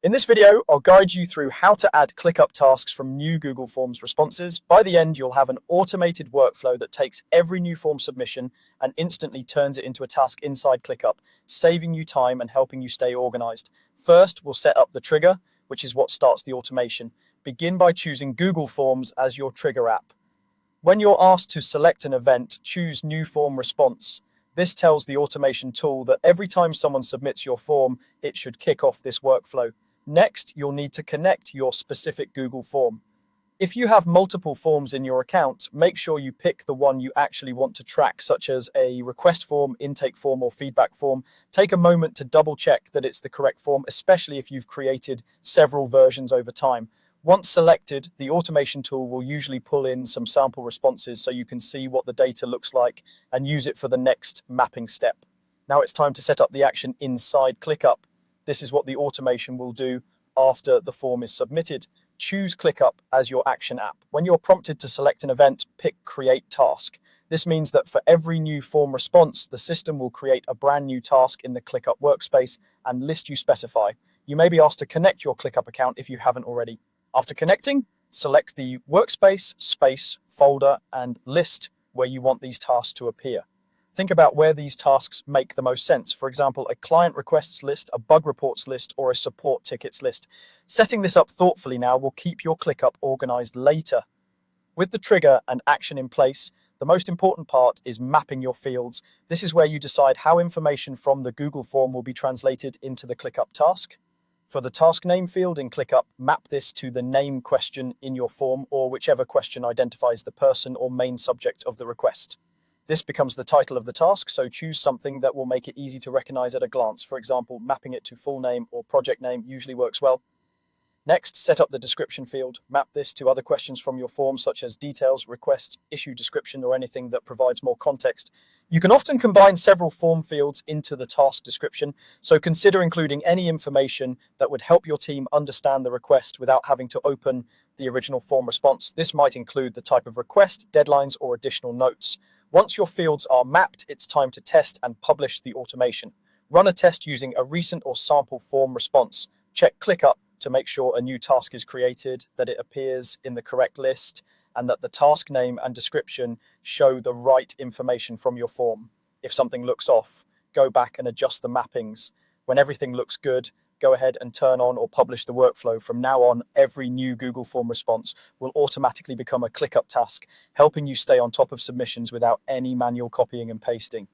In this video, I'll guide you through how to add ClickUp tasks from new Google Forms responses. By the end, you'll have an automated workflow that takes every new form submission and instantly turns it into a task inside ClickUp, saving you time and helping you stay organized. First, we'll set up the trigger, which is what starts the automation. Begin by choosing Google Forms as your trigger app. When you're asked to select an event, choose New Form Response. This tells the automation tool that every time someone submits your form, it should kick off this workflow. Next, you'll need to connect your specific Google form. If you have multiple forms in your account, make sure you pick the one you actually want to track, such as a request form, intake form, or feedback form. Take a moment to double check that it's the correct form, especially if you've created several versions over time. Once selected, the automation tool will usually pull in some sample responses so you can see what the data looks like and use it for the next mapping step. Now it's time to set up the action inside ClickUp. This is what the automation will do after the form is submitted. Choose ClickUp as your action app. When you're prompted to select an event, pick Create Task. This means that for every new form response, the system will create a brand new task in the ClickUp workspace and list you specify. You may be asked to connect your ClickUp account if you haven't already. After connecting, select the workspace, space, folder, and list where you want these tasks to appear. Think about where these tasks make the most sense. For example, a client requests list, a bug reports list, or a support tickets list. Setting this up thoughtfully now will keep your ClickUp organized later. With the trigger and action in place, the most important part is mapping your fields. This is where you decide how information from the Google form will be translated into the ClickUp task. For the task name field in ClickUp, map this to the name question in your form or whichever question identifies the person or main subject of the request. This becomes the title of the task, so choose something that will make it easy to recognize at a glance. For example, mapping it to full name or project name usually works well. Next, set up the description field. Map this to other questions from your form, such as details, request, issue description, or anything that provides more context. You can often combine several form fields into the task description, so consider including any information that would help your team understand the request without having to open the original form response. This might include the type of request, deadlines, or additional notes. Once your fields are mapped, it's time to test and publish the automation. Run a test using a recent or sample form response. Check ClickUp to make sure a new task is created, that it appears in the correct list, and that the task name and description show the right information from your form. If something looks off, go back and adjust the mappings. When everything looks good, go ahead and turn on or publish the workflow. From now on, every new Google form response will automatically become a ClickUp task, helping you stay on top of submissions without any manual copying and pasting.